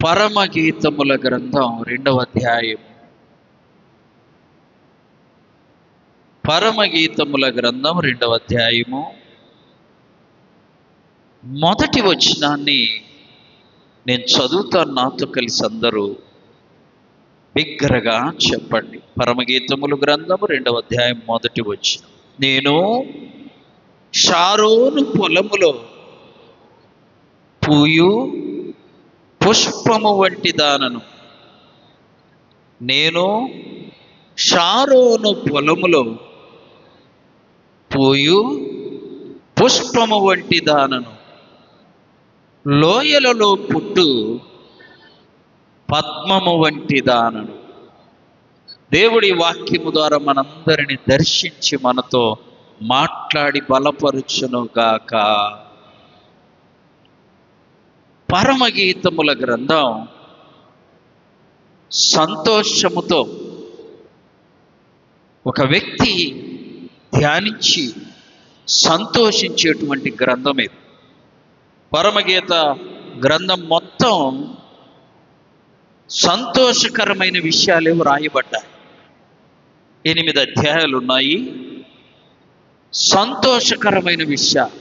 పరమగీతముల గ్రంథం 2వ అధ్యాయం. పరమగీతముల గ్రంథం 2వ అధ్యాయము మొదటి వచనాన్ని నేను చదువుతాను. నాతో కలిసి అందరూ బిగ్గరగా చెప్పండి. పరమగీతముల గ్రంథము 2వ అధ్యాయం మొదటి వచనం. నేను షారోను పొలములో పూయు పుష్పము వంటి దానను. నేను షారోను పొలములో పూయు పుష్పము వంటి దానను, లోయలలో పుట్టు పద్మము వంటి దానను. దేవుడి వాక్యము ద్వారా మనందరిని దర్శించి మనతో మాట్లాడి బలపరుచునుగాక. పరమగీతముల గ్రంథం సంతోషముతో ఒక వ్యక్తి ధ్యానించి సంతోషించేటువంటి గ్రంథం ఇది. పరమగీత గ్రంథం మొత్తం సంతోషకరమైన విషయాలు రాయబడ్డాయి. 8 అధ్యాయాలు ఉన్నాయి. సంతోషకరమైన విషయాలు.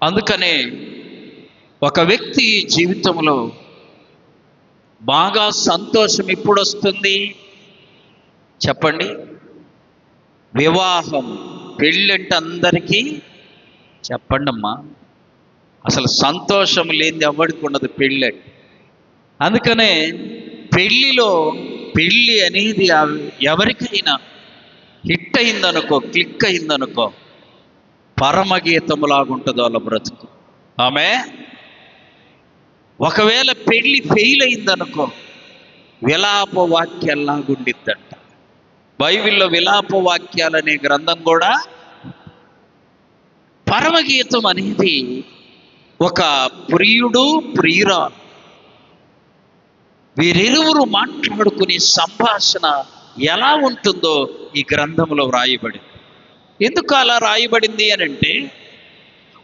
అందుకనే ఒక వ్యక్తి జీవితంలో బాగా సంతోషం ఎప్పుడు వస్తుంది చెప్పండి? వివాహం, పెళ్ళంటే అందరికీ చెప్పండి అమ్మా. అసలు సంతోషం లేనిది ఎవరికి ఉండదు పెళ్ళంటే. అందుకనే పెళ్ళి అనేది ఎవరికైనా హిట్ అయిందనుకో, క్లిక్ అయిందనుకో, పరమగీతములాగుంటుంది వాళ్ళ బ్రతుకు. ఆమె ఒకవేళ పెళ్ళి ఫెయిల్ అయిందనుకో, విలాప వాక్యాల్లాగుండిద్దంట. బైబిల్లో విలాప వాక్యాలు అనే గ్రంథం కూడా. పరమగీతం అనేది ఒక ప్రియుడు ప్రియురాలు వీరిరువురు మాట్లాడుకునే సంభాషణ ఎలా ఉంటుందో ఈ గ్రంథంలో రాయబడింది. ఎందుకు అలా రాయబడింది అని అంటే,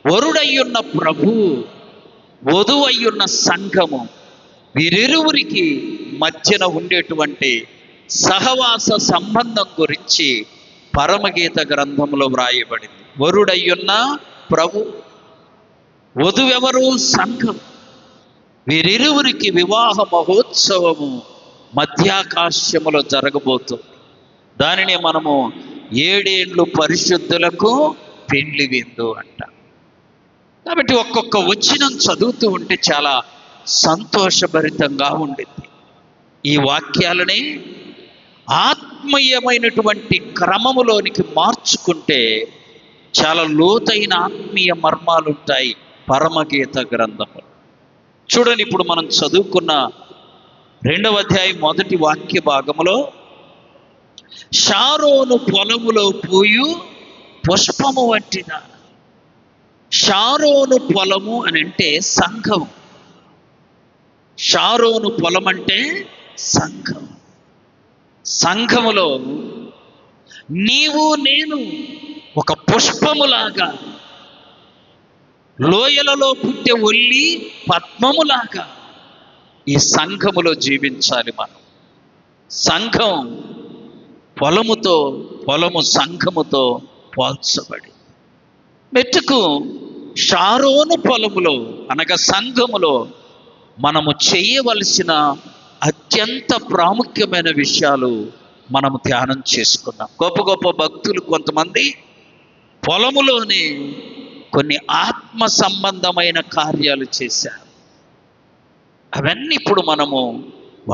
వరుడయ్యున్న ప్రభువు, వధువయ్యున్న సంఘము, వీరిరువురికి మధ్యన ఉండేటువంటి సహవాస సంబంధం గురించి పరమగీత గ్రంథంలో వ్రాయబడింది. వరుడయ్యున్న ప్రభు, వధువెవరు? సంఘం. వీరిరువురికి వివాహ మహోత్సవము మధ్యాకాశములో జరగబోతుంది. దానిని మనము 7 ఏళ్ళు పరిశుద్ధులకు పెండ్లి విందు అంట. కాబట్టి ఒక్కొక్క వచనం చదువుతూ ఉంటే చాలా సంతోషభరితంగా ఉండింది. ఈ వాక్యాలని ఆత్మీయమైనటువంటి క్రమములోనికి మార్చుకుంటే చాలా లోతైన ఆత్మీయ మర్మాలు ఉంటాయి పరమగీత గ్రంథములు. చూడండి, ఇప్పుడు మనం చదువుకున్న 2వ అధ్యాయం మొదటి వాక్య భాగములో, షారోను పొలములో పూయు పుష్పము వంటిదా. షారోను పొలము అని అంటే సంఘం. షారోను పొలం అంటే సంఘం. సంఘములో నీవు నేను ఒక పుష్పములాగా, లోయలలో పుట్టే ఒల్లి పద్మములాగా ఈ సంఘములో జీవించాలి మనం. సంఘం పొలము సంఘముతో పోల్చబడి, మెట్టుకు షారోను పొలములో అనగా సంఘములో మనము చేయవలసిన అత్యంత ప్రాముఖ్యమైన విషయాలు మనము ధ్యానం చేసుకున్నాం. గొప్ప గొప్ప భక్తులు కొంతమంది పొలములోనే కొన్ని ఆత్మ సంబంధమైన కార్యాలు చేశారు. అవన్నీ ఇప్పుడు మనము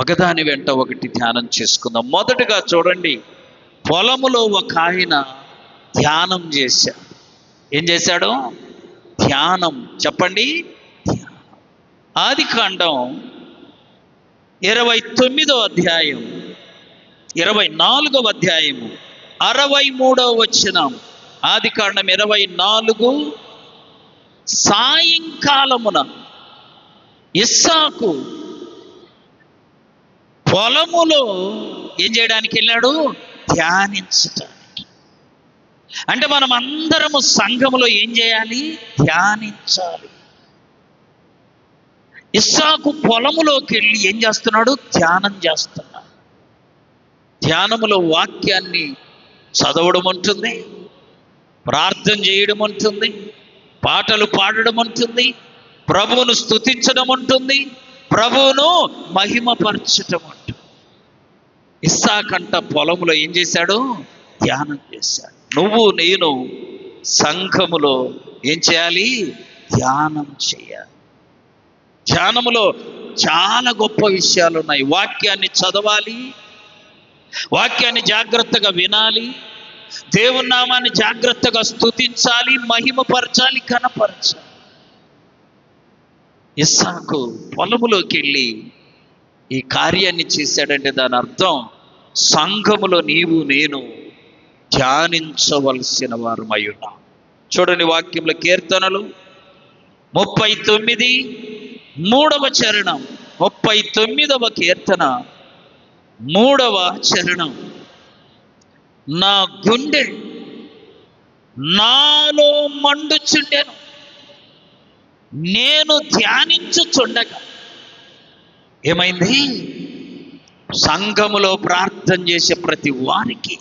ఒకదాని వెంట ఒకటి ధ్యానం చేసుకుందాం. మొదటగా చూడండి, పొలములో ఒక ఆయన ధ్యానం చేశాడు. ఏం చేశాడు? ధ్యానం. చెప్పండి, ఆదికాండం 29వ అధ్యాయం 24వ అధ్యాయము 63వ వచనం. ఆదికాండం 24 సాయంకాలమున ఇస్సాకు పొలములో ఏం చేయడానికి వెళ్ళాడు? ధ్యానించటానికి. అంటే మనం అందరము సంఘములో ఏం చేయాలి? ధ్యానించాలి. ఇస్సాకు పొలములోకి వెళ్ళి ఏం చేస్తున్నాడు? ధ్యానం చేస్తున్నాడు. ధ్యానములో వాక్యాన్ని చదవడం ఉంటుంది, ప్రార్థన చేయడం ఉంటుంది, పాటలు పాడడం ఉంటుంది, ప్రభువును స్తుతించడం ఉంటుంది, ప్రభువును మహిమపరచడం ఉంటుంది. ఇస్సాకంట పొలములో ఏం చేశాడు? ధ్యానం చేశాడు. నువ్వు నేను సంఘములో ఏం చేయాలి? ధ్యానం చేయాలి. ధ్యానములో చాలా గొప్ప విషయాలు ఉన్నాయి. వాక్యాన్ని చదవాలి, వాక్యాన్ని జాగ్రత్తగా వినాలి, దేవుని నామాన్ని జాగ్రత్తగా స్తుతించాలి, మహిమపరచాలి, కనపరచాలి. ఇస్సాకు పొలములోకి వెళ్ళి ఈ కార్యాన్ని చేశాడంటే దాని అర్థం సంఘములో నీవు నేను ధ్యానించవలసిన వారమై ఉన్నాం. చూడండి వాక్యంలో కీర్తనలు 39 3వ చరణం, 39వ కీర్తన 3వ చరణం. నా గుండె నాలో మండుచుండెను, నేను ధ్యానించుచుండగా. ఏమైంది? సంఘములో ప్రార్థన చేసే ప్రతి వారికి,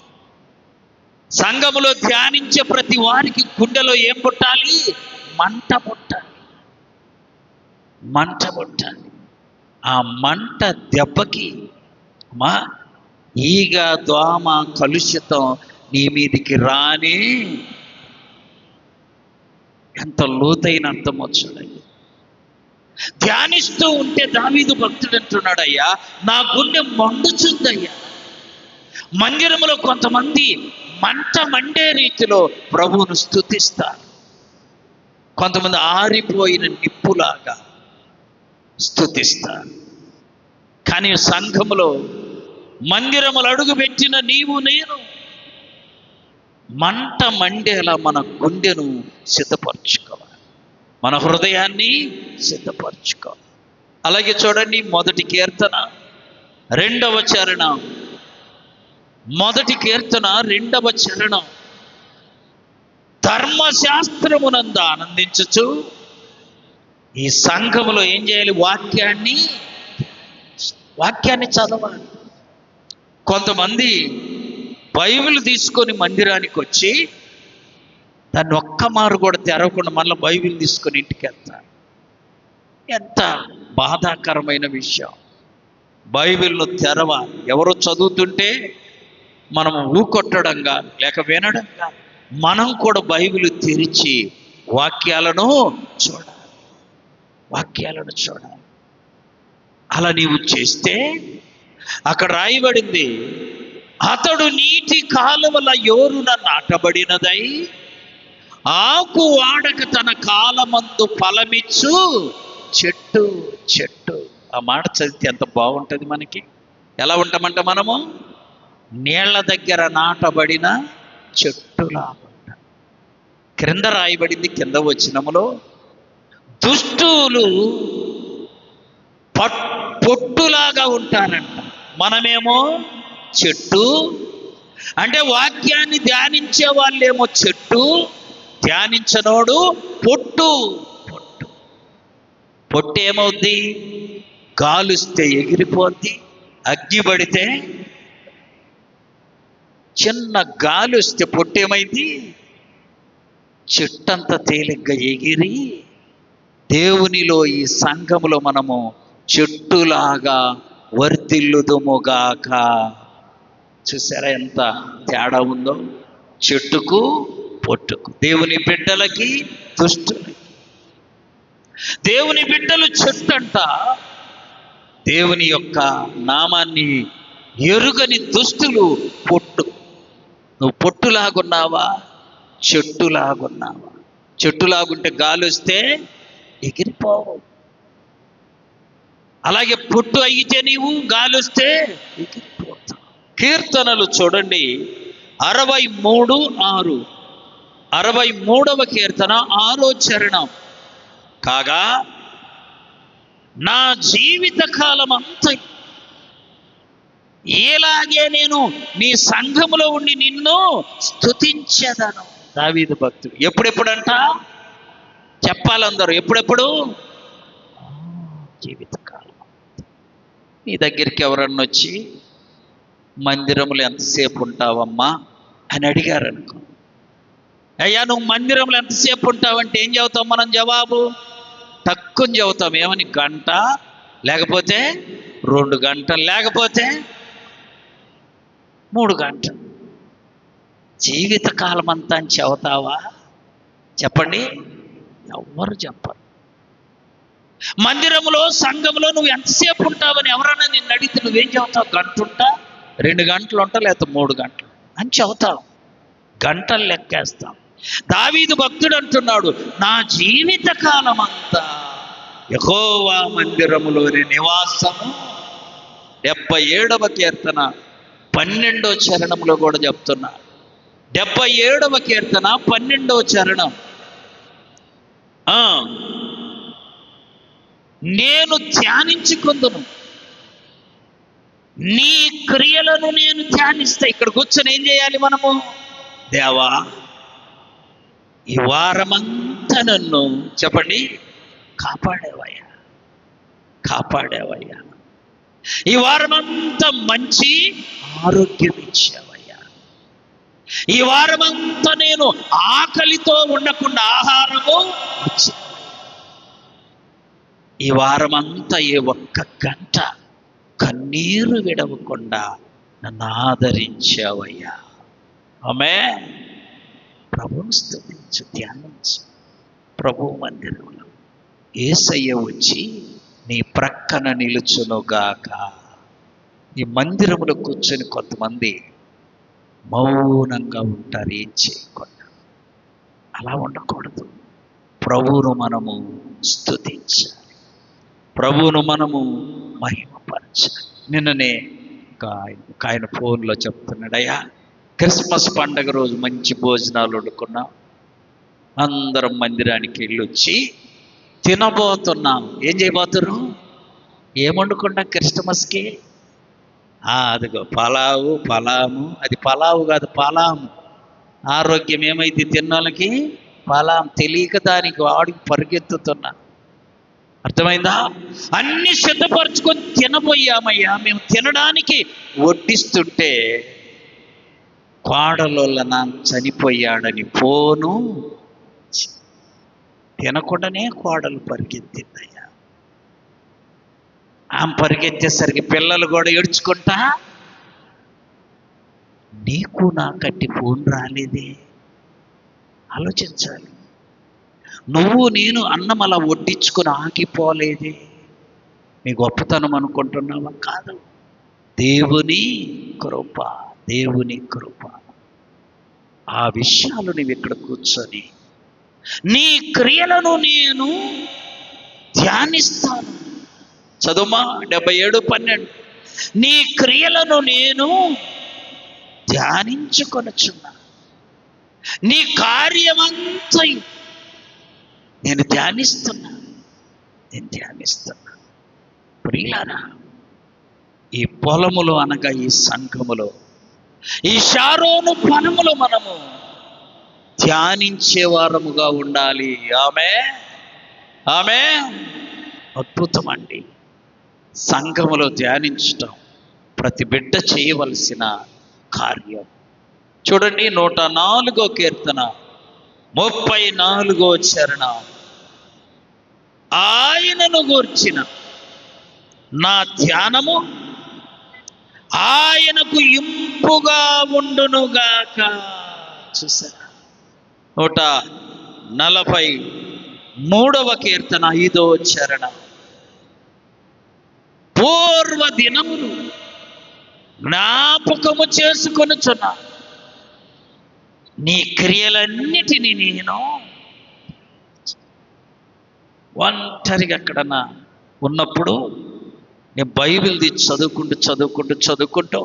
సంఘములో ధ్యానించే ప్రతి వారికి గుండెలో ఏం పుట్టాలి? మంట పుట్టాలి. మంట పుట్టాలి. ఆ మంట దెబ్బకి మా ఈగ, దోమ, కలుషితం నీ మీదికి రాని. ఎంత లోతైన అర్థం వచ్చాడయ్యా. ధ్యానిస్తూ ఉంటే దావీదు భక్తుడు అంటున్నాడయ్యా, నా గుండె మండుచుందయ్యా. మందిరములో కొంతమంది మంట మండే రీతిలో ప్రభువును స్తుతిస్తారు, కొంతమంది ఆరిపోయిన నిప్పులాగా స్తుతిస్తారు. కానీ సంఘములో, మందిరములు అడుగుపెట్టిన నీవు నేను మంట మండేలా మన గుండెను సిద్ధపరచుకోవాలి, మన హృదయాన్ని సిద్ధపరచుకోవాలి. అలాగే చూడండి మొదటి కీర్తన 2వ చరణం, మొదటి కీర్తన 2వ చరణం. ధర్మశాస్త్రమునందు ఆనందించుచు. ఈ సంఘములో ఏం చేయాలి? వాక్యాన్ని చదవాలి. కొంతమంది బైబిల్ తీసుకొని మందిరానికి వచ్చి దాన్ని ఒక్క మారు కూడా తెరవకుండా మళ్ళీ బైబిల్ తీసుకొని ఇంటికి వెళ్తారు. ఎంత బాధాకరమైన విషయం. బైబిల్ను తెరవాలి. ఎవరో చదువుతుంటే మనం ఊకొట్టడంగా లేక వినడంగా మనం కూడా బైబిల్ తెరిచి వాక్యాలను చూడాలి. అలా నీవు చేస్తే అక్కడ రాయబడింది, అతడు నీటి కాలువల యోరున నాటబడినదై ఆకు వాడక తన కాలమందు ఫలమిచ్చు చెట్టు. ఆ మాట చదివితే ఎంత బాగుంటుంది మనకి. ఎలా ఉంటామంట మనము? నీళ్ల దగ్గర నాటబడిన చెట్టులా ఉంటాం. క్రింద రాయబడింది, కింద వచనములో, దుష్టులు పొట్టులాగా ఉంటారంట, మనమేమో చెట్టు. అంటే వాక్యాన్ని ధ్యానించే వాళ్ళేమో చెట్టు, ధ్యానించనోడు పొట్టు. పొట్టు ఏమవుద్ది? గాలుస్తే ఎగిరిపోద్ది, అగ్గి పడితే, చిన్న గాలి వస్తే పొట్టు ఏమైంది? చెట్టంత తేలిగ్గా ఎగిరి. దేవునిలో ఈ సంఘములో మనము చెట్టులాగా వర్ధిల్లుదుముగాక. చూసారా ఎంత తేడా ఉందో? చెట్టుకు పొట్టుకు, దేవుని బిడ్డలకి దుష్టులకి. దేవుని బిడ్డలు చెట్టు అంట, దేవుని యొక్క నామాన్ని ఎరుగని దుష్టులు పొట్టు. నువ్వు పొట్టులాగున్నావా? చెట్టులాగున్నావా? చెట్టులాగుంటే గాలి వస్తే ఎగిరిపోవు. అలాగే పొట్టు అయితే నీవు గాలి వస్తే ఎగిరిపోతావు. కీర్తనలు చూడండి 63:6, 63వ కీర్తన 6వ చరణం. కాగా నా జీవిత కాలం అంతా ఏలాగే నేను నీ సంఘములో ఉండి నిన్ను స్తుతించెదను. దావీదు భక్తుడు ఎప్పుడెప్పుడంట చెప్పాలందరూ. ఎప్పుడెప్పుడు? జీవితకాలం. నీ దగ్గరికి ఎవరన్నా వచ్చి మందిరంలో ఎంతసేపు ఉంటావమ్మా అని అడిగారనుకో, అయ్యా నువ్వు మందిరంలో ఎంతసేపు ఉంటావంటే ఏం చెబుతాం మనం? జవాబు తక్కువ చెబుతాం. ఏమని? గంట, లేకపోతే 2 గంటలు, లేకపోతే 3 గంటలు. జీవితకాలం అంతా అని చెబుతావా? చెప్పండి, ఎవ్వరు చెప్పరు. మందిరంలో, సంఘంలో నువ్వు ఎంతసేపు ఉంటావని ఎవరన్నా నిన్ను అడిగితే నువ్వేం చెబుతావు? గంట ఉంటా, 2 గంటలు ఉంటా, లేకపోతే 3 గంటలు అని చెబుతావు. గంటలు లెక్కేస్తాం. దావీదు భక్తుడు అంటున్నాడు, నా జీవిత కాలం అంతా యెహోవా మందిరములోని నివాసము. 77వ కీర్తన 12వ చరణంలో కూడా చెప్తున్నా. 77వ కీర్తన 12వ చరణం. నేను ధ్యానించుకుందును, నీ క్రియలను నేను ధ్యానిస్తా. ఇక్కడ కూర్చొని ఏం చేయాలి మనము? దేవా, ఈ వారమంతా నన్ను, చెప్పండి, కాపాడేవయ్యా, కాపాడేవయ్యా. ఈ వారమంతా మంచి ఆరోగ్యం ఇచ్చావయ్యా. ఈ వారమంతా నేను ఆకలితో ఉండకుండా ఆహారము ఇచ్చావయ్యా. ఈ వారమంతా ఏ ఒక్క గంట కన్నీరు విడవకుండా నన్ను ఆదరించావయ్యా. ఆమేన్. ప్రభువును స్తుతించు, ధ్యానించు. ప్రభు మందిరంలో యేసయ్య వచ్చి నీ ప్రక్కన నిలుచునుగాక. ఈ మందిరంలో కూర్చొని కొంతమంది మౌనంగా ఉంటారు, ఏం చేయకుండా. అలా ఉండకూడదు. ప్రభువును మనము స్తుతించాలి, ప్రభువును మనము మహిమపరచాలి. నిన్ననే ఆయన ఫోన్లో చెప్తున్నాడు, అయ్యా క్రిస్మస్ పండగ రోజు మంచి భోజనాలు వండుకున్నాం, అందరం మందిరానికి వెళ్ళొచ్చి తినబోతున్నాం. ఏం చేయబోతున్నారు? ఏం వండుకుంటాం క్రిస్మస్కి? అదిగో పలాము. అది పలావు కాదు, పలాము. ఆరోగ్యం ఏమైంది తిన్నోళ్ళకి? పలాం. తెలియక దానికి వాడికి పరిగెత్తుతున్నా. అర్థమైందా? అన్ని సిద్ధపరచుకొని తినబోయామయ్యా. మేము తినడానికి వడ్డిస్తుంటే కోడలోళ్ళ నాన్న చనిపోయాడని ఫోను. తినకుండానే కోడలు పరిగెత్తిందయ్యా. ఆమె పరిగెత్తేసరికి పిల్లలు కూడా ఏడ్చుకుంటా, నీకు నా కట్టి ఫోన్ రాలేదే. ఆలోచించాలి. నువ్వు నేను అన్నం అలా వడ్డించుకొని ఆగిపోలేదే. నీ గొప్పతనం అనుకుంటున్నావా? కాదు, దేవుని కృప, దేవుని కృప. ఆ విషయాలు నువ్వు ఇక్కడ కూర్చొని నీ క్రియలను నేను ధ్యానిస్తాను. చదువుమా 77:12. నీ క్రియలను నేను ధ్యానించుకొనుచున్నా, నీ కార్యమంతా నేను ధ్యానిస్తున్నా. ప్రియులారా, ఈ పొలములో అనగా ఈ సంఘములో, ఈ షారోను పొలములో మనము ధ్యానించే వారముగా ఉండాలి. ఆమె అద్భుతం అండి. సంఘములో ధ్యానించటం ప్రతి బిడ్డ చేయవలసిన కార్యం. చూడండి 104వ కీర్తన 34వ చరణం. ఆయనను గూర్చిన నా ధ్యానము ఆయనకు ఇంపుగా ఉండునుగాక. చూసారా? 143వ కీర్తన 5వ చరణం. పూర్వ దినములు జ్ఞాపకము చేసుకొనుచున్నా, నీ క్రియలన్నిటినీ నేను. ఒంటరిగా ఎక్కడన్నా ఉన్నప్పుడు నేను బైబిల్ తీసి చదువుకుంటూ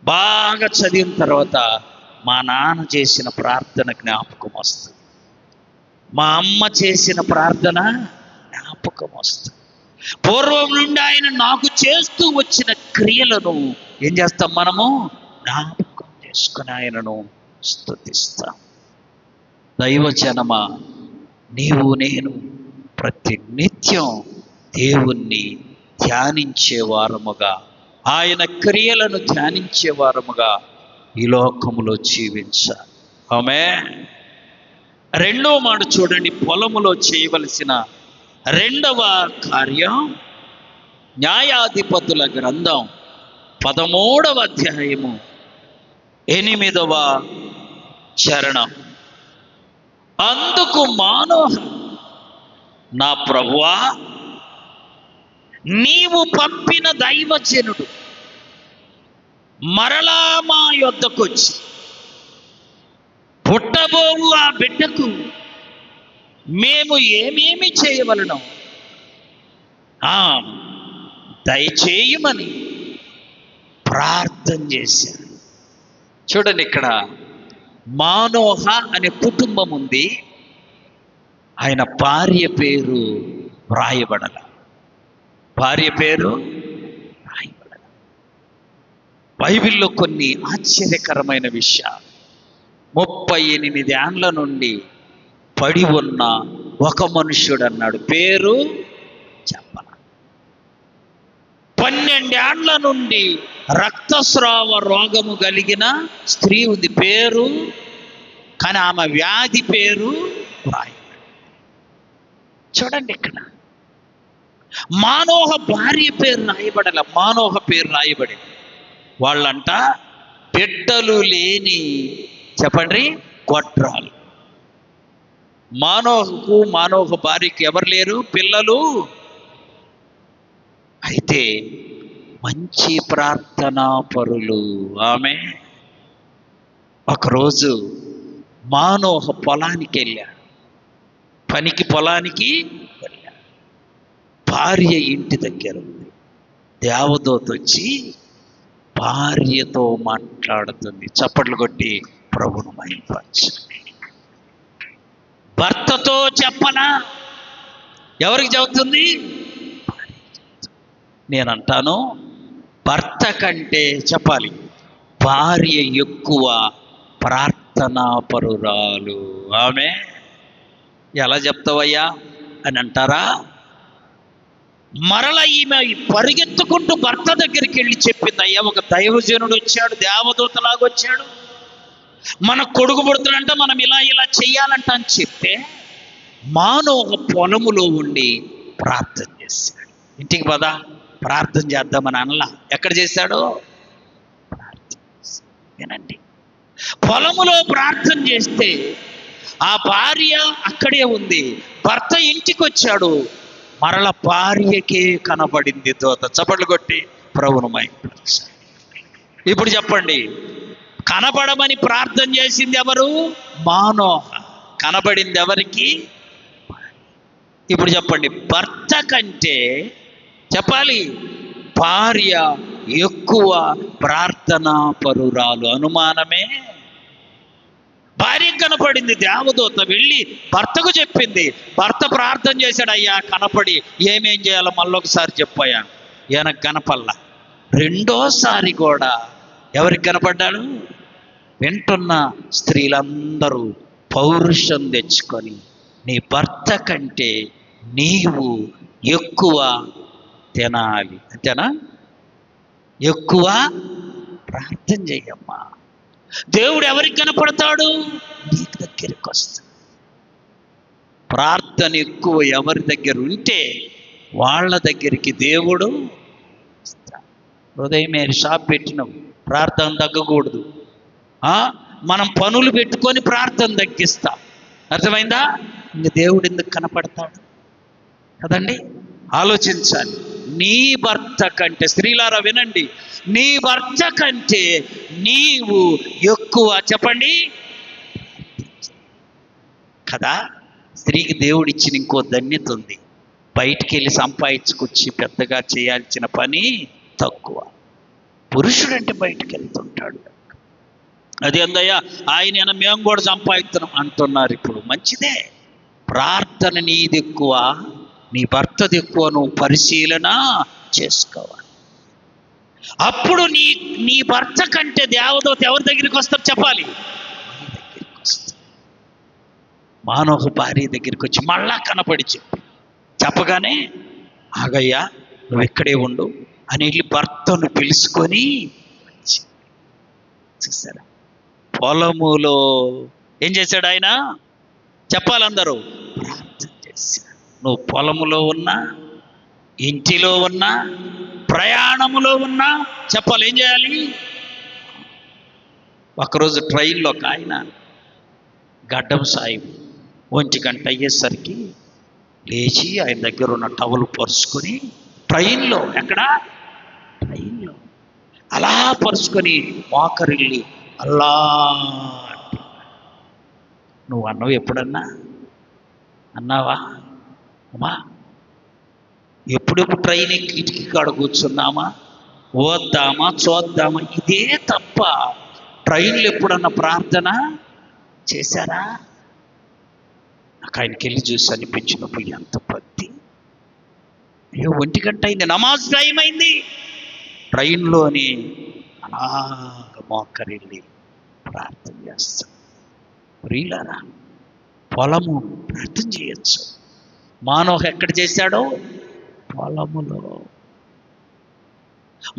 బాగా చదివిన తర్వాత మా నాన్న చేసిన ప్రార్థన జ్ఞాపకం వస్తుంది, మా అమ్మ చేసిన ప్రార్థన జ్ఞాపకం వస్తుంది. పూర్వం నుండి ఆయన నాకు చేస్తూ వచ్చిన క్రియలను ఏం చేస్తాం? మనము జ్ఞాపకం చేసుకుని ఆయనను స్తుతిస్తాం. దైవజనమా, నీవు నేను ప్రతి నిత్యం దేవుణ్ణి ధ్యానించే వారముగా, ఆయన క్రియలను ధ్యానించే వారముగా ఈ లోకములో జీవించాలి. ఆమేన్. రెండవ మాట చూడండి, పొలములో చేయవలసిన రెండవ కార్యం న్యాయాధిపతుల గ్రంథం 13వ అధ్యాయము 8వ చరణం. అందుకు మానోహ, నా ప్రభువా, నీవు పంపిన దైవజనుడు మరలా మా యొద్దకొచ్చి పుట్టబోవు ఆ బిడ్డకు మేము ఏమేమి చేయవలనో దయచేయమని ప్రార్థన చేశారు. చూడండి, ఇక్కడ మానోహ అనే కుటుంబం ఉంది. ఆయన భార్య పేరు వ్రాయబడల. భార్య పేరు వ్రాయబడల. బైబిల్లో కొన్ని ఆశ్చర్యకరమైన విషయాలు. 38 ఏండ్ల నుండి పడి ఉన్న ఒక మనుష్యుడు అన్నాడు, పేరు చెప్పల. 12 ఏండ్ల నుండి రక్తస్రావ రోగము కలిగిన స్త్రీ ఉంది, పేరు, కానీ ఆమె వ్యాధి పేరు వ్రాయబడల. చూడండి, ఇక్కడ మానోహ భార్య పేరు రాయబడల, మానోహ పేరు రాయబడింది. వాళ్ళంట బిడ్డలు లేని, చెప్పండి, గొడ్రాలు. మానోహ భార్యకి ఎవరు లేరు, పిల్లలు. అయితే మంచి ప్రార్థనా పరులు ఆమె. ఒకరోజు మానోహ పొలానికి వెళ్ళాడు, పొలానికి వెళ్ళాడు. భార్య ఇంటి దగ్గర ఉంది. దేవదూత వచ్చి భార్యతో మాట్లాడుతుంది. చప్పట్లు కొట్టి ప్రభువును మహిమపరచండి. భర్తతో చెప్పనా? ఎవరికి చెబుతుంది? నేనంటాను, భర్త కంటే చెప్పాలి, భార్య ఎక్కువ ప్రార్థనా పరురాలు ఆమె. ఎలా చెప్తావయ్యా అని అంటారా? మరల ఈమె పరిగెత్తుకుంటూ భర్త దగ్గరికి వెళ్ళి చెప్పింది, అయ్యా ఒక దైవజనుడు వచ్చాడు, దేవదూతలాగా వచ్చాడు, మన కొడుకు పుడుతుడంట, మనం ఇలా చెయ్యాలంట అని చెప్తే మానోహ పొలములో ఉండి ప్రార్థన చేశాడు. ఇంటికి పద ప్రార్థన చేద్దామని అనలా. ఎక్కడ చేశాడో ప్రార్థన. వినండి, పొలములో ప్రార్థన చేస్తే ఆ భార్య అక్కడే ఉంది, భర్త ఇంటికి వచ్చాడు, మరల భార్యకే కనబడింది దూత. చప్పట్లు కొట్టి ప్రభువును మహిమపరచండి. ఇప్పుడు చెప్పండి, కనబడమని ప్రార్థన చేసింది ఎవరు? మానోహ. కనబడింది ఎవరికి? ఇప్పుడు చెప్పండి, భర్త కంటే చెప్పాలి భార్య ఎక్కువ ప్రార్థనా పరురాలు. అనుమానమే? భార్య కనపడింది, దేవదూత వెళ్ళి భర్తకు చెప్పింది. భర్త ప్రార్థన చేశాడు, అయ్యా కనపడి ఏమేం చేయాలో మళ్ళొకసారి చెప్పాయా. ఈయన కనపల్లా. రెండోసారి కూడా ఎవరికి కనపడ్డాడు? వింటున్న స్త్రీలందరూ పౌరుషం తెచ్చుకొని, నీ భర్త కంటే నీవు ఎక్కువ తినాలి, అంతేనా? ఎక్కువ ప్రార్థన చెయ్యమ్మా. దేవుడు ఎవరికి కనపడతాడు? నీకు దగ్గరికి వస్తాడు. ప్రార్థన ఎక్కువ ఎవరి దగ్గర ఉంటే వాళ్ళ దగ్గరికి దేవుడు వస్తాడు. ఉదయం షాప్ పెట్టినాం, ప్రార్థన తగ్గకూడదు. మనం పనులు పెట్టుకొని ప్రార్థన తగ్గిస్తాం. అర్థమైందా? ఇంక దేవుడు ఎందుకు కనపడతాడు కదండి? ఆలోచించాలి. నీ భర్త కంటే, స్త్రీలారా వినండి, నీ భర్త కంటే నీవు ఎక్కువ చెప్పండి కదా. స్త్రీకి దేవుడిచ్చిన ఇంకో ధన్యత ఉంది. బయటికి వెళ్ళి సంపాదించుకొచ్చి పెద్దగా చేయాల్సిన పని తక్కువ. పురుషుడంటే బయటికి వెళ్తుంటాడు. అది అందయ్యా ఆయన మేము కూడా సంపాదిస్తున్నాం అంటున్నారు ఇప్పుడు. మంచిదే, ప్రార్థన నీది ఎక్కువ, నీ భర్తది ఎక్కువ, నువ్వు పరిశీలన చేసుకోవాలి. అప్పుడు నీ భర్త కంటే దేవదూత ఎవరి దగ్గరికి వస్తారు చెప్పాలి? నీ దగ్గరికి వస్తారు. మానోహ భార్య దగ్గరికి వచ్చి మళ్ళా కనపడి చెప్పగానే ఆగయ్యా, నువ్వు ఇక్కడే ఉండు అని వెళ్ళి భర్తను పిలుచుకొని చూసారా, పొలములో ఏం చేశాడు ఆయన? చెప్పాలందరూ, ప్రార్థన చేశాడు. నువ్వు పొలములో ఉన్నా, ఇంటిలో ఉన్నా, ప్రయాణములో ఉన్నా చెప్పాలి, ఏం చేయాలి? ఒకరోజు ట్రైన్లో ఒక ఆయన గడ్డం సాయి 1 గంట అయ్యేసరికి లేచి ఆయన దగ్గర ఉన్న టవల్ పరుచుకొని ట్రైన్లో, ఎక్కడ? ట్రైన్లో అలా పరుచుకొని మోకరిల్లి అల్లా. నువ్వు అన్నవు ఎప్పుడన్నా? అన్నావా? అమ్మా, ఎప్పుడెప్పుడు ట్రైన్ ఎక్కి కిటికీ కాడ కూర్చున్నామా, వద్దామా, చూద్దామా, ఇదే తప్ప ట్రైన్లు ఎప్పుడన్నా ప్రార్థన చేశారా? నాకు ఆయనకి వెళ్ళి చూసి అనిపించినప్పుడు ఎంత భక్తి. అయ్యో, 1 గంట అయింది, నమాజ్ టైం అయింది, ట్రైన్లోని అలాగ మోకరిల్లి ప్రార్థన చేస్తాం. ప్రియులారా, పొలము ప్రార్థన చేయొచ్చు. మానోహ ఎక్కడ చేశాడో? పొలములో.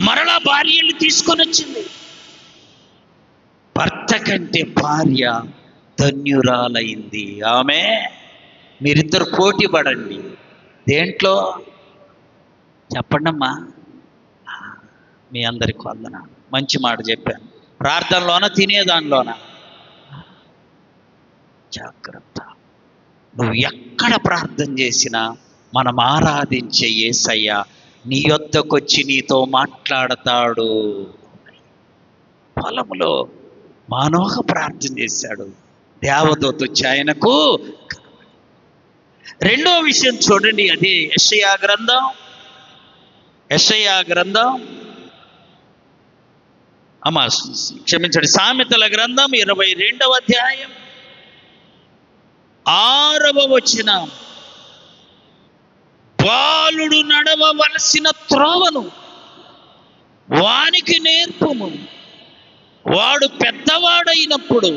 మరలా భార్యలు తీసుకొని వచ్చింది. భర్త కంటే భార్య ధన్యురాలైంది. ఆమె, మీరిద్దరు పోటీ పడండి. దేంట్లో చెప్పండమ్మా? మీ అందరికి వందనాలు, మంచి మాట చెప్పాను. ప్రార్థనలోనా, తినేదానిలోనా? జాగ్రత్త. నువ్వు ఎక్కడ ప్రార్థన చేసినా మనం ఆరాధించే యేసయ్య నీ యొద్దకొచ్చి నీతో మాట్లాడతాడు. పొలములో మానోహ ప్రార్థన చేశాడు, దేవదూత వచ్చి ఆయనకు. రెండో విషయం చూడండి, అదే యెషయా గ్రంథం, క్షమించండి, సామెతల గ్రంథం 22వ అధ్యాయం 6వ వచనం. బాలుడు నడవవలసిన త్రోవను వానికి నేర్పుము, వాడు పెద్దవాడైనప్పుడు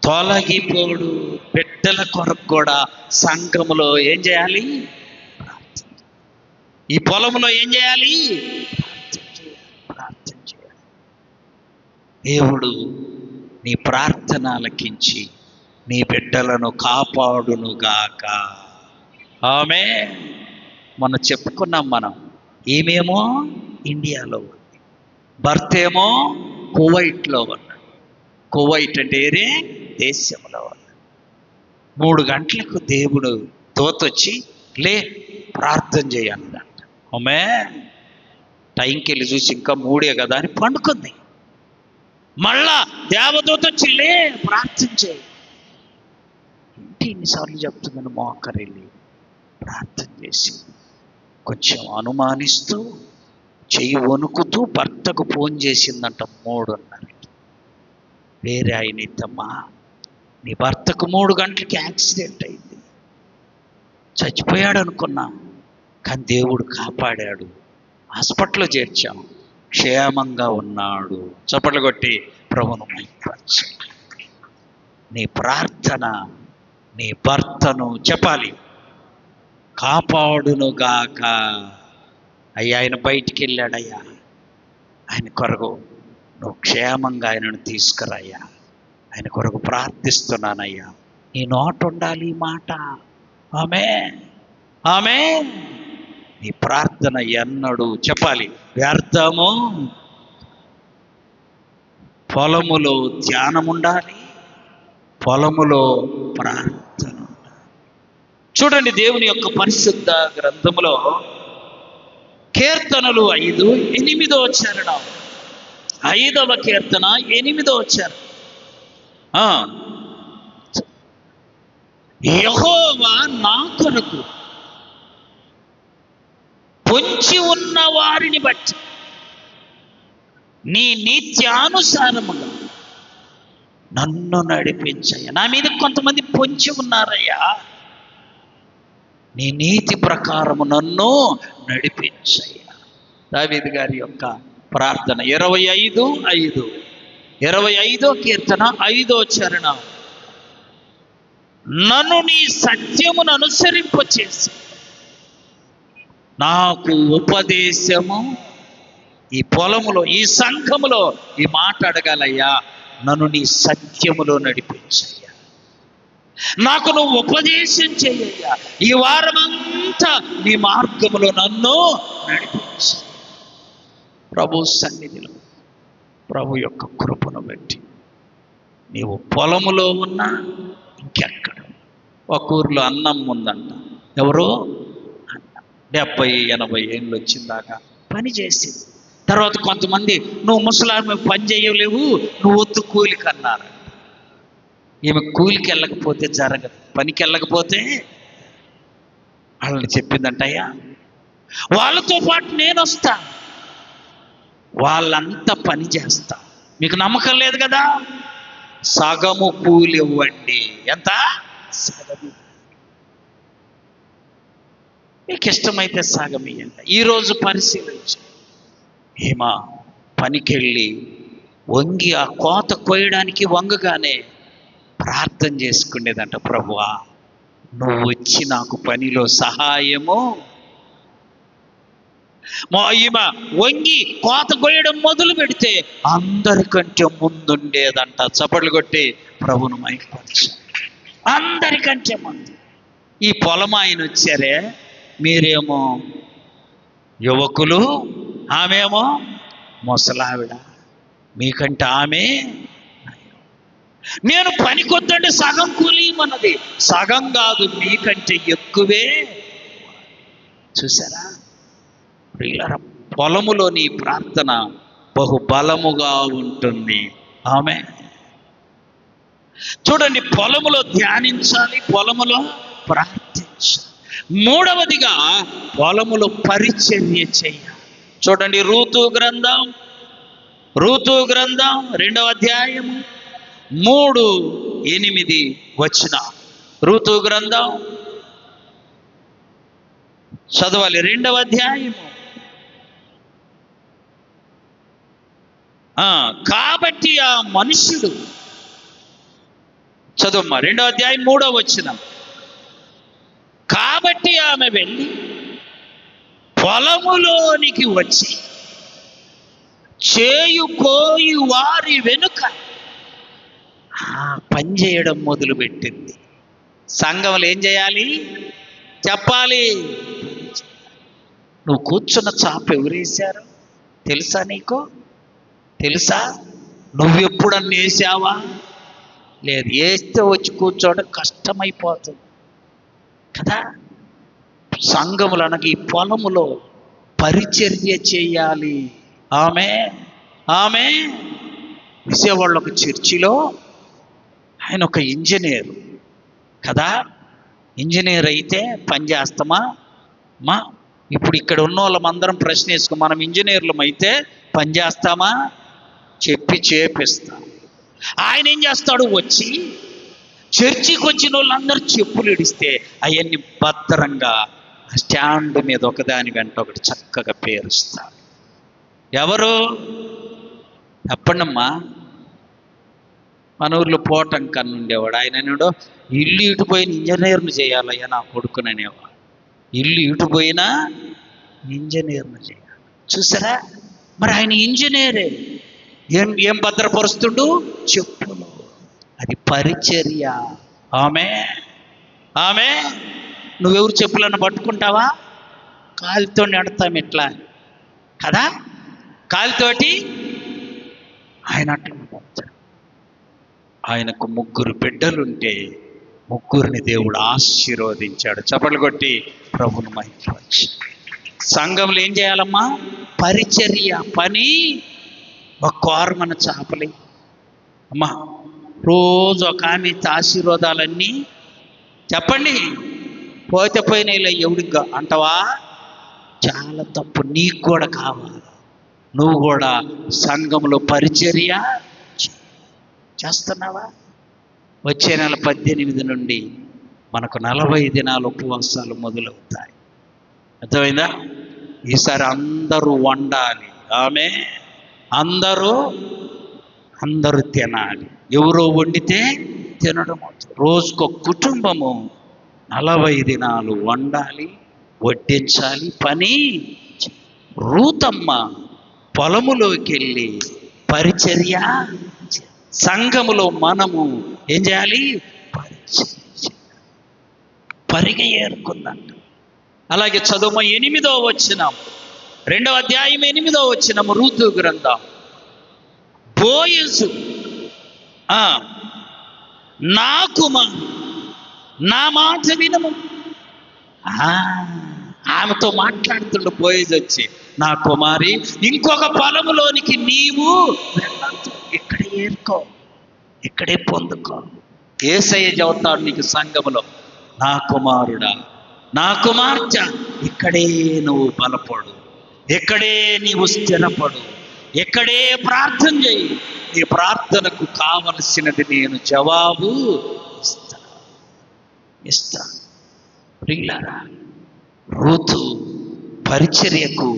తొలగిపోడు. బిడ్డల కొరకు కూడా సంఘములో ఏం చేయాలి? ఈ పొలంలో ఏం చేయాలి? ప్రార్థన చేయాలి. దేవుడు నీ ప్రార్థన ఆలకించి నీ బిడ్డలను కాపాడునుగాక. ఆమేన్. మొన్న చెప్పుకున్నాం మనం, ఏమేమో ఇండియాలో ఉంది, భర్త ఏమో కువైట్లో ఉన్నాడు. కువైట్ అంటే ఏరే దేశంలో ఉన్నాడు. 3 గంటలకు దేవుడు తోతొచ్చి లే ప్రార్థన చేయాలంట. ఆమేన్. టైంకి వెళ్ళి చూసి ఇంకా 3 కదా అని పండుకుంది. మళ్ళా దేవదూత వచ్చి లే ప్రార్థన చేయి. ఇంటి ఎన్నిసార్లు చెప్తుందని మోకరిల్లి ప్రార్థన చేసి కొంచెం అనుమానిస్తూ చెయ్యి వణుకుతూ భర్తకు ఫోన్ చేసిందంట. 3:30. వేరే ఆయన, ఇద్దమ్మా, నీ భర్తకు 3 గంటలకి యాక్సిడెంట్ అయింది, చచ్చిపోయాడు అనుకున్నా, కానీ దేవుడు కాపాడాడు, హాస్పిటల్లో చేర్చాం, క్షేమంగా ఉన్నాడు. చప్పట్లు కొట్టి ప్రభువును మహిమపరచు. నీ ప్రార్థన నీ భర్తను చెప్పాలి, కాపాడునుగాక. అయ్యా, ఆయన బయటికి వెళ్ళాడయ్యా, ఆయన కొరకు నువ్వు క్షేమంగా ఆయనను తీసుకురాయ్యా, ఆయన కొరకు ప్రార్థిస్తున్నానయ్యా. నీ నోట ఉండాలి ఈ మాట. ఆమేన్, ఆమేన్. నీ ప్రార్థన ఎన్నడూ చెప్పాలి వ్యర్థము. పొలములో ధ్యానం ఉండాలి, పొలములో ప్రార్థన ఉండాలి. చూడండి, దేవుని యొక్క పరిశుద్ధ గ్రంథములో కీర్తనలు 5:8 చరణం, 5వ కీర్తన 8వ చరణం. యెహోవా నా కొరకు పొంచి ఉన్న వారిని బట్టి నీ నిత్యానుసారముగా నన్ను నడిపించయ్యా. నా మీద కొంతమంది పొంచి ఉన్నారయ్యా, నీ నీతి ప్రకారము నన్ను నడిపించయ్యా. దావీదు గారి యొక్క ప్రార్థన 25:5, 25వ కీర్తన 5వ చరణం. నన్ను నీ సత్యమును అనుసరింపచేసి నాకు ఉపదేశము, ఈ పొలములో, ఈ సంఘములో ఈ మాట అడగాలయ్యా, నన్ను నీ సత్యములో నడిపించయ్యా, నాకు నువ్వు ఉపదేశం చెయ్యయ్యా, ఈ వారమంతా నీ మార్గములో నన్ను నడిపించు. ప్రభు సన్నిధిలో, ప్రభు యొక్క కృపను బట్టి నీవు పొలములో ఉన్నా, ఇంకెక్కడ ఒక ఊర్లో అన్నం ఉందంట. ఎవరో 70-80 ఏళ్ళు వచ్చిందాకా పని చేసింది. తర్వాత కొంతమంది నువ్వు ముసలామె పని చేయలేవు, నువ్వు వద్దు కూలికి అన్నారు. ఈమె కూలికి వెళ్ళకపోతే జరగదు, పనికి వెళ్ళకపోతే వాళ్ళని చెప్పిందంటయ్యా, వాళ్ళతో పాటు నేను వస్తా, వాళ్ళంతా పని చేస్తా, మీకు నమ్మకం లేదు కదా, సగము కూలి ఇవ్వండి. ఎంత? సగము. మీకు ఇష్టమైతే సగం ఇవ్వండి. ఈరోజు పరిశీలించు. ఏమా పనికెళ్ళి వంగి ఆ కోత కోయడానికి వంగగానే ప్రార్థన చేసుకునేదంట, ప్రభువా నువ్వు వచ్చి నాకు పనిలో సహాయము. ఈమె వంగి కోత కోయడం మొదలు పెడితే అందరికంటే ముందుండేదంట. చప్పట్లు కొట్టి ప్రభును మైపరచు. అందరికంటే ముందు. ఈ పొలం ఆయన వచ్చారే, మీరేమో యువకులు, ఆమెమో ముసలావిడ, మీకంటే ఆమె. నేను పనికొద్దండి సగం కూలి అన్నది, సగం కాదు మీకంటే ఎక్కువే. చూసారా ప్రియులారా, పొలములో నీ ప్రార్థన బహుబలముగా ఉంటుంది. ఆమె చూడండి, పొలములో ధ్యానించాలి, పొలములో ప్రార్థించాలి. మూడవదిగా పొలములో పరిచర్య చేయాలి. చూడండి, రూతు గ్రంథం 2వ అధ్యాయము 3-8 వచ్చిన రూతు గ్రంథం చదవాలి. 2వ అధ్యాయము. కాబట్టి ఆ మనుష్యుడు, చదువమ్మా 2వ అధ్యాయం 3వ వచనం. కాబట్టి ఆమె వెళ్ళి పొలములోనికి వచ్చి చేయుకోయి వారి వెనుక పని చేయడం మొదలుపెట్టింది. సంఘంలో ఏం చేయాలి చెప్పాలి. నువ్వు కూర్చున్న చాప ఎవరేశారు తెలుసా? నీకు తెలుసా? నువ్వెప్పుడన్నా వేసావా? లేదు. వేస్తే వచ్చి కూర్చోవడం కష్టమైపోతుంది కదా. సంఘములు అనగా ఈ పొలములో పరిచర్య చేయాలి. ఆమె విజయవాడలో ఒక చర్చిలో ఆయన ఒక ఇంజనీర్ కదా. ఇంజనీర్ అయితే పని చేస్తామా? ఇప్పుడు ఇక్కడ ఉన్న వాళ్ళమందరం ప్రశ్న వేసుకో, మనం ఇంజనీర్లం అయితే పని చేస్తామా? చెప్పి చేపిస్తాం. ఆయన ఏం చేస్తాడు, వచ్చి చర్చికి వచ్చిన వాళ్ళందరూ చెప్పులు ఇడిస్తే అవన్నీ భద్రంగా స్టాండ్ మీద ఒకదాని వెంట ఒకటి చక్కగా పేరుస్తాడు. ఎవరు చెప్పండమ్మా? మన ఊర్లో పోవటం కన్నా ఉండేవాడు ఆయన. ఇల్లు ఇటుపోయిన ఇంజనీర్ను చేయాలయ్యా నా కొడుకుననేవాడు. ఇల్లు ఇటుపోయినా ఇంజనీర్ను చేయాలి. చూసారా, మరి ఆయన ఇంజనీరే. ఏం భద్రపరుస్తుడు? చెప్పులు. అది పరిచర్య. ఆమె నువ్వెవరు చెప్పులను పట్టుకుంటావా? కాలితో నెడతాం ఇట్లా కదా, కాలితోటి. ఆయన అట్లా ఆయనకు 3 బిడ్డలుంటే 3 దేవుడు ఆశీర్వదించాడు. చప్పట్లు కొట్టి ప్రభువును మహిమపరచు. సంఘంలో ఏం చేయాలమ్మా? పరిచర్య, పని. ఒక కోరమన్న చాపలి అమ్మా, రోజు ఒక ఆమె ఆశీర్వాదాలన్నీ చెప్పండి. పోతే పోయిన ఎవడిగా అంటావా? చాలా తప్పు. నీకు కూడా కావాలి. నువ్వు కూడా సంఘంలో పరిచర్య చేస్తున్నావా? వచ్చే నెల 18 నుండి మనకు 40 దినాలు ఉపవాసాలు మొదలవుతాయి. అర్థమైందా? ఈసారి అందరూ వండాలి. అందరూ తినాలి. ఎవరో వండితే తినడం. రోజుకొక కుటుంబము 40 దినాలు వండాలి, వడ్డించాలి, పని. రూతమ్మ పొలములోకి వెళ్ళి పరిచర్య. సంఘములో మనము ఏం చేయాలి? పరిచర్య. పరిగె ఏరుకుందంట. అలాగే చదువు 8వ వచనం, 2వ అధ్యాయం 8వ వచనం, రూతు గ్రంథం. బోయజు నా కుమారు, నా మాట వినము. ఆమెతో మాట్లాడుతుండు బోయజు వచ్చి, నా కుమారి, ఇంకొక పొలములోనికి నీవు వెళ్ళొద్దు, ఇక్కడే ఏరుకో, ఇక్కడే పొందుకో. యేసయ్య చెబుతాడు నీకు సంఘములో, నా కుమారుడా, నా కుమార్తె, ఇక్కడే నువ్వు బలపడు, ఇక్కడే నీవు స్థిరపడు, ఇక్కడే ప్రార్థన చేయి. ఈ ప్రార్థనకు కావలసినది నేను జవాబు ఇస్తా. ప్రియులారా, రూతు పరిచర్యకు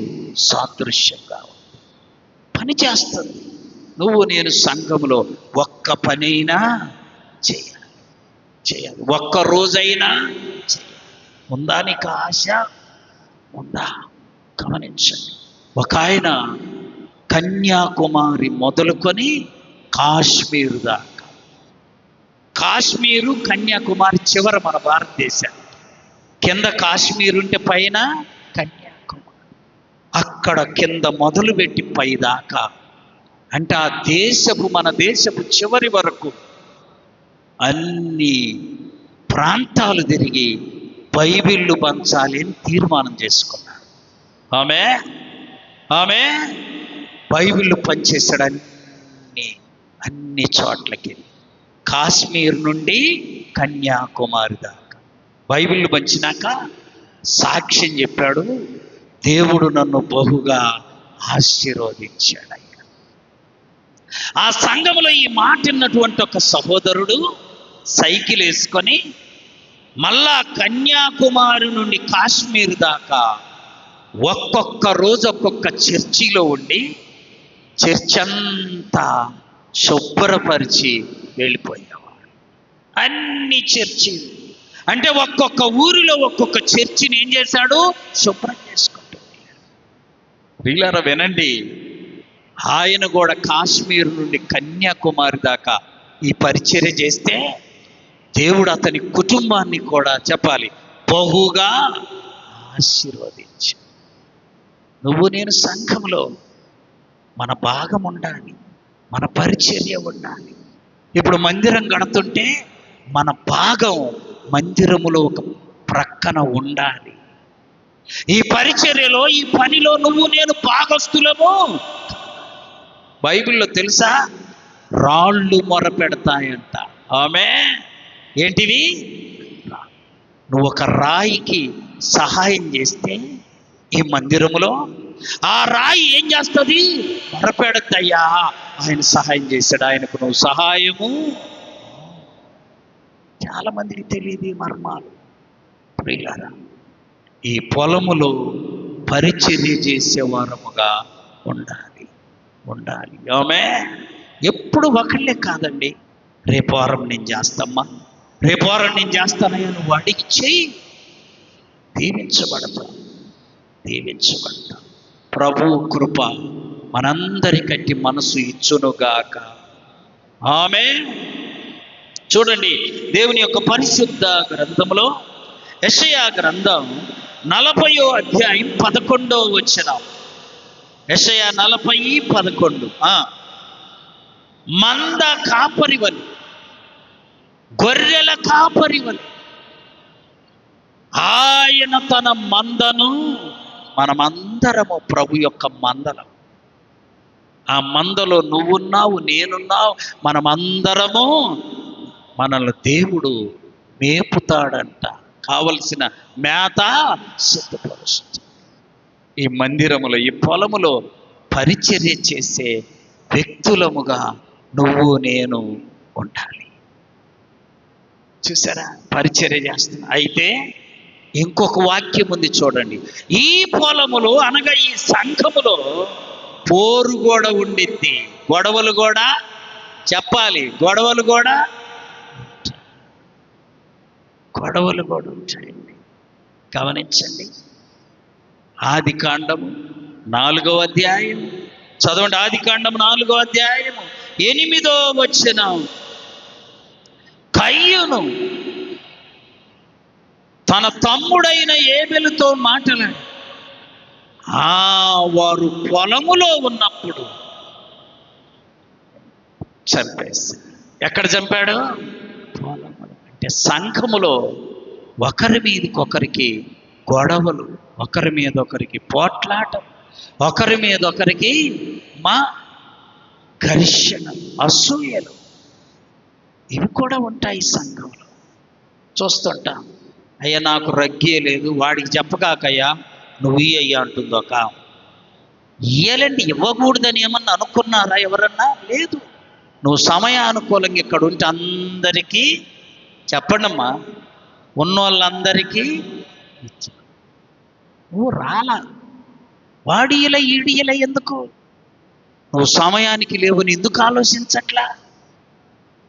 సాదృశ్యంగా పని చేస్తుంది. నువ్వు నేను సంఘములో ఒక్క పనైనా చేయాలి, ఒక్క రోజైనా చేయాలి. ఉందా నీకు ఆశ? ఉందా? గమనించండి. ఒక ఆయన కన్యాకుమారి మొదలుకొని కాశ్మీరు దాకా, కాశ్మీరు కన్యాకుమారి చివర మన భారతదేశం, కింద కాశ్మీరు ఉంటే పైన కన్యాకుమారి, అక్కడ కింద మొదలుపెట్టి పైదాకా, అంటే ఆ దేశపు, మన దేశపు చివరి వరకు అన్ని ప్రాంతాలు తిరిగి బైబిళ్ళు పంచాలి అని తీర్మానం చేసుకున్నాడు. ఆమె బైబిళ్ళు పనిచేశాడు అన్ని చోట్లకి. కాశ్మీర్ నుండి కన్యాకుమారి దాకా బైబిళ్ళు పంచినాక సాక్ష్యం చెప్పాడు, దేవుడు నన్ను బహుగా ఆశీర్వదించాడు. ఆ సంఘములో ఈ మాట విన్నటువంటి ఒక సహోదరుడు సైకిల్ వేసుకొని మళ్ళా కన్యాకుమారి నుండి కాశ్మీర్ దాకా ఒక్కొక్క రోజు ఒక్కొక్క చర్చిలో ఉండి చర్చ్ అంతా శుభ్రపరిచి వెళ్ళిపోయేవాడు. అన్ని చర్చిలు అంటే ఒక్కొక్క ఊరిలో ఒక్కొక్క చర్చిని ఏం చేశాడు? శుభ్రం చేసుకుంటూ. వీళ్ళారా వినండి, ఆయన కూడా కాశ్మీర్ నుండి కన్యాకుమారి దాకా ఈ పరిచర్య చేస్తే దేవుడు అతని కుటుంబాన్ని కూడా చెప్పాలి బహుగా ఆశీర్వదించి. నువ్వు నేను సంఘంలో మన భాగం ఉండాలి, మన పరిచర్య ఉండాలి. ఇప్పుడు మందిరం కడుతుంటే మన భాగం మందిరములో ఒక ప్రక్కన ఉండాలి. ఈ పరిచర్యలో, ఈ పనిలో నువ్వు నేను భాగస్తులము. బైబిల్లో తెలుసా, రాళ్ళు మొర పెడతాయంట. ఆమె ఏంటివి? నువ్వు ఒక రాయికి సహాయం చేస్తే ఈ మందిరములో ఆ రాయి ఏం చేస్తుంది? మొరపెడతాయా, ఆయన సహాయం చేశాడు, ఆయనకు నువ్వు సహాయము. చాలా మందికి తెలియదు ఈ మర్మాలు. ప్రియులారా, ఈ పొలములో పరిచర్య చేసేవారముగా ఉండాలి. ఆమె ఎప్పుడు ఒకళ్ళే కాదండి. రేపు వారం నేను చేస్తామ్మా, రేపు వారం నేను చేస్తానయ్యా, నువ్వు అడిగి చెయ్యి, దీవించబడతా. ప్రభు కృప మనందరికంటే మనసు ఇచ్చునుగాక. ఆమె చూడండి, దేవుని యొక్క పరిశుద్ధ గ్రంథంలో యెషయా గ్రంథం 40వ అధ్యాయం 11వ వచనం. యెషయా 40:11. మంద కాపరివని, గొర్రెల కాపరివని ఆయన తన మందను, మనమందరము ప్రభు యొక్క మందలం. ఆ మందలో నువ్వున్నావు, నేనున్నావు, మనమందరము. మనల్ని దేవుడు మేపుతాడంట, కావలసిన మేత సిద్ధపరుస్తుంది. ఈ మందిరములో, ఈ పొలములో పరిచర్య చేసే వ్యక్తులముగా నువ్వు నేను ఉండాలి. చూసారా, పరిచర్య చేస్తున్నా. అయితే ఇంకొక వాక్యం ఉంది చూడండి. ఈ పొలములో అనగా ఈ సంఘములో పోరు కూడా ఉండిద్ది, గొడవలు కూడా చెప్పాలి, గొడవలు కూడా ఉంటాయండి. గమనించండి. ఆదికాండము 4వ అధ్యాయం చదవండి. ఆదికాండము 4వ అధ్యాయము 8వ వచనం. కయ్యూను తన తమ్ముడైన ఏబెలుతో మాట్లాడాడు. వారు పొలములో ఉన్నప్పుడు చంపేసి. ఎక్కడ చంపాడు? పొలములో. అంటే సంఘములో ఒకరి మీదకొకరికి గొడవలు, ఒకరి మీద ఒకరికి పోట్లాటం, ఒకరి మీద ఒకరికి ఘర్షణ, అసూయలు, ఇవి కూడా ఉంటాయి సంఘంలో. చూస్తుంటాం. అయ్యా నాకు రగ్గే లేదు, వాడికి చెప్పకాకయ్యా నువ్వు అయ్యా అంటుంది ఒక. ఇయ్యాలండి, ఇవ్వకూడదని ఏమన్నా అనుకున్నారా ఎవరన్నా? లేదు. నువ్వు సమయానుకూలంగా ఇక్కడ ఉంటే అందరికీ చెప్పండమ్మా, ఉన్నోళ్ళందరికీ ఇచ్చా. నువ్వు రాలా, వాడియల ఈడియల ఎందుకు? నువ్వు సమయానికి లేవని ఎందుకు ఆలోచించట్లా?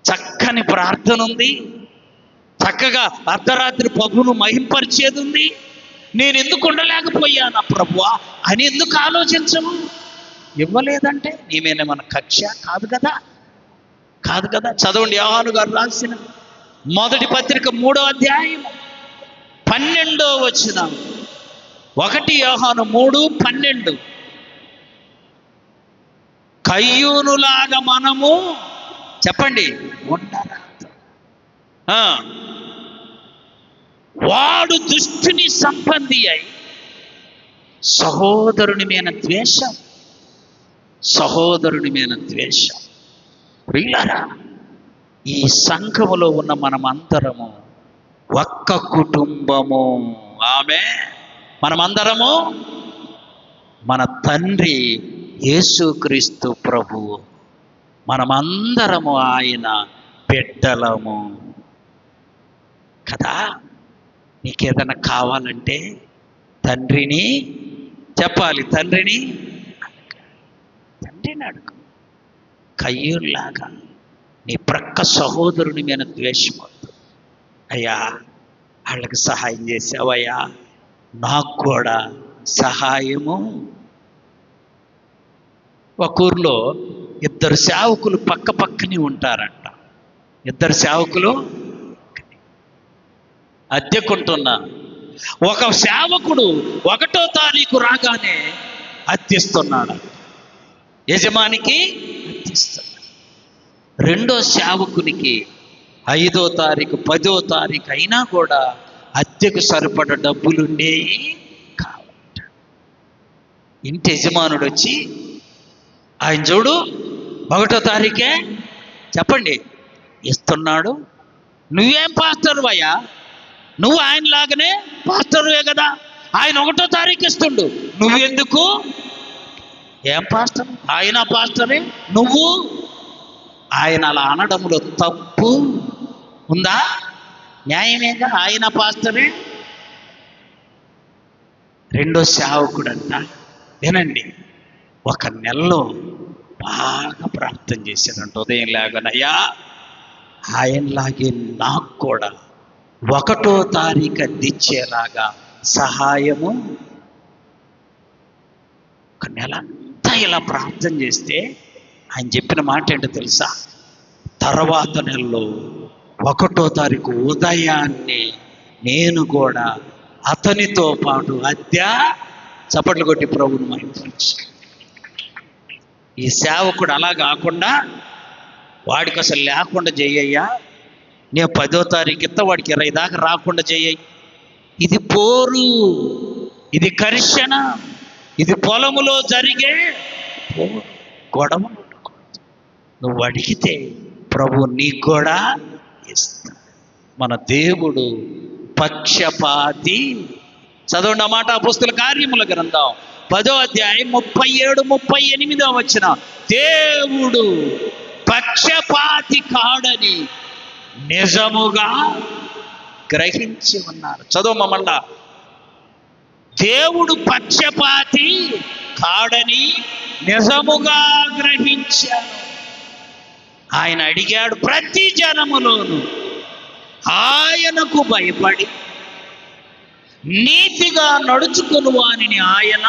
చక్కని ప్రార్థన ఉంది, చక్కగా అర్ధరాత్రి ప్రభువును మహింపరిచేది ఉంది. నేను ఎందుకు ఉండలేకపోయానా ప్రభువా అని ఎందుకు ఆలోచించము? ఇవ్వలేదంటే నీ మీద మన కక్ష కాదు కదా, కాదు కదా. చదవండి, యోహాను గారు రాసిన మొదటి పత్రిక 3వ అధ్యాయం 12వ వచనం. 1 యోహాను 3:12. కయ్యూనులాగా మనము చెప్పండి ఉండరాదు. వాడు దుష్టుని సంబంధి అయి సహోదరుని మీద ద్వేషం, సహోదరుని మీద ద్వేషం. ప్రియులారా, ఈ సంఘములో ఉన్న మనమందరము ఒక్క కుటుంబము. ఆమె మనమందరము మన తండ్రి యేసుక్రీస్తు ప్రభువు, మనమందరము ఆయన బిడ్డలము కదా. నీకేదైనా కావాలంటే తండ్రిని చెప్పాలి, తండ్రిని అడుగు. కయ్యూరులాగా నీ ప్రక్క సహోదరుని మీద ద్వేషమొద్దు. అయ్యా వాళ్ళకి సహాయం చేసావయ్యా, నాకు కూడా సహాయము. ఒక ఊర్లో 2 సేవకులు పక్క పక్కనే ఉంటారంట. 2 సేవకులు అద్దెకుంటున్నా. ఒక సేవకుడు 1వ తారీఖు రాగానే అద్దెస్తున్నాడు, యజమానికి అద్దెస్తున్నాడు. 2వ సేవకునికి 5వ తారీఖు 10వ తారీఖు అయినా కూడా అద్దెకు సరిపడ డబ్బులుండేవి కావట. ఇంటి యజమానుడు వచ్చి, ఆయన చూడు 1వ తారీఖే చెప్పండి ఇస్తున్నాడు, నువ్వేం పాస్టర్ అయ్యా, నువ్వు ఆయనలాగానే పాస్టర్వే కదా, ఆయన 1వ తారీఖు ఇస్తుండు, నువ్వెందుకు? ఏం పాస్టర్? ఆయన పాస్టరే, నువ్వు. ఆయన అలా అనడంలో తప్పు ఉందా? న్యాయమేగా, ఆయన పాస్టరే. 2వ సేవకుడంట, వినండి, 1 నెలలో బాగా ప్రార్థన చేశాడంట. ఉదయం లేగనయ్యా ఆయనలాగే నాకు కూడా 1వ తారీఖు అద్దెచ్చేలాగా సహాయము. 1 నెల అంతా ఇలా ప్రార్థన చేస్తే ఆయన చెప్పిన మాట ఏంటో తెలుసా? తర్వాత నెలలో 1వ తారీఖు ఉదయాన్నే నేను కూడా అతనితో పాటు అద్దె చప్పట్లు కొట్టి ప్రభువును మహింపరచు. ఈ సేవకుడు అలా కాకుండా వాడికి అసలు లేకుండా చెయ్యయ్యా, నేను 10వ తారీఖు ఇస్తా, వాడికి 20 దాకా రాకుండా చెయ్యి. ఇది పోరు, ఇది ఘర్షణ, ఇది పొలములో జరిగే పోరు, గొడవలు. నువ్వు అడిగితే ప్రభు నీకు కూడా ఇస్తా. మన దేవుడు పక్షపాతి. చదవండి అన్నమాట. అపోస్తల కార్యముల గ్రంథం 10వ అధ్యాయం 37-38 వచనం. దేవుడు పక్షపాతి కాడని నిజముగా గ్రహించి ఉన్నారు. చదువు మళ్ళా. దేవుడు పక్షపాతి కాడని నిజముగా గ్రహించాడు. ఆయన అడిగాడు, ప్రతి జనములోను ఆయనకు భయపడి నీతిగా నడుచుకుని వానిని ఆయన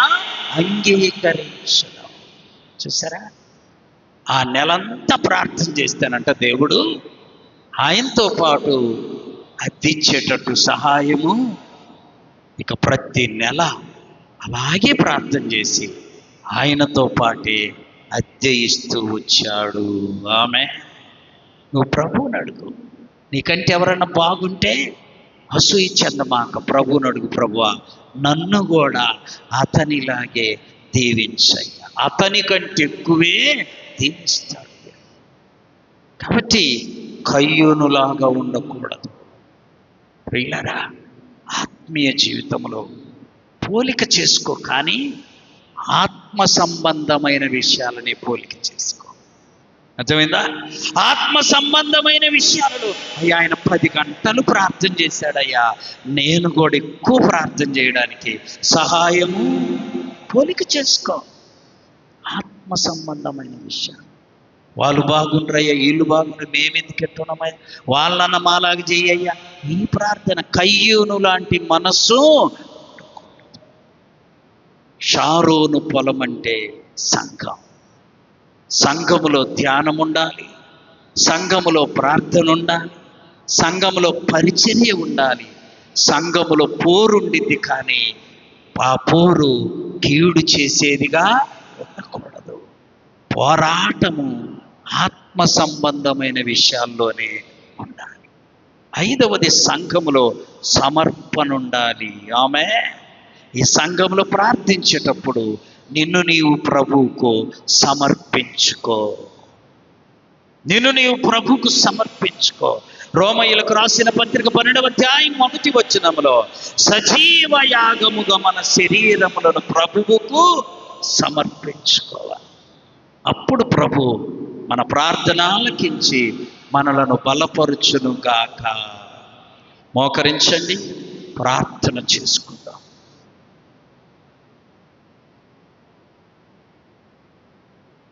అంగీకరించను. చూసారా, ఆ నెలంతా ప్రార్థన చేస్తానంట దేవుడు ఆయనతో పాటు అద్దిచ్చేటట్టు సహాయము. ఇక ప్రతి నెల అలాగే ప్రార్థన చేసి ఆయనతో పాటే అద్దె ఇస్తూ వచ్చాడు. ఆమె నువ్వు ప్రభువుని అడుగు. నీకంటే ఎవరన్నా బాగుంటే అసూయ చెందమాక, ప్రభువుని అడుగు. ప్రభువా, నన్ను కూడా అతనిలాగే దీవించయ్యా. అతని కంటే ఎక్కువే దీవిస్తాడు. కాబట్టి కయ్యూనులాగా ఉండకూడదు. ప్రియులారా, ఆత్మీయ జీవితంలో పోలిక చేసుకో, కానీ ఆత్మ సంబంధమైన విషయాలని పోలిక చేసుకో. అర్థమైందా? ఆత్మ సంబంధమైన విషయాలలో అయ్యా ఆయన 10 గంటలు ప్రార్థన చేశాడయ్యా, నేను కూడా ఎక్కువ ప్రార్థన చేయడానికి సహాయము. పోలిక చేసుకో. ఆత్మ సంబంధమైన విషయాలు. వాళ్ళు బాగుండ్రయ్యా, వీళ్ళు బాగుండ్రు, మేమెందుకు ఎట్టున్నామయ్యా, వాళ్ళన్న మాలాగా చెయ్యయ్యా. ఈ ప్రార్థన కయ్యూను లాంటి మనస్సు. షారోను పొలం అంటే సంఘం. సంఘములో ధ్యానం ఉండాలి, సంఘములో ప్రార్థన ఉండాలి, సంఘములో పరిచర్య ఉండాలి, సంఘములో పోరుండిద్ది. కానీ ఆ పోరు కీడు చేసేదిగా ఉండకూడదు. పోరాటము ఆత్మ సంబంధమైన విషయాల్లోనే ఉండాలి. 5వది సంఘములో సమర్పణ ఉండాలి. ఆమె ఈ సంఘంలో ప్రార్థించేటప్పుడు నిన్ను నీవు ప్రభువుకు సమర్పించుకో. నిన్ను నీవు ప్రభువుకు సమర్పించుకో. రోమయులకు రాసిన పత్రిక 12వ అధ్యాయం 1వ వచనంలో సజీవ యాగముగా మన శరీరములను ప్రభువుకు సమర్పించుకోవాలి. అప్పుడు ప్రభు మన ప్రార్థన ఆలకించి మనలను బలపరుచును గాక. మోకరించండి, ప్రార్థన చేసుకుందాం.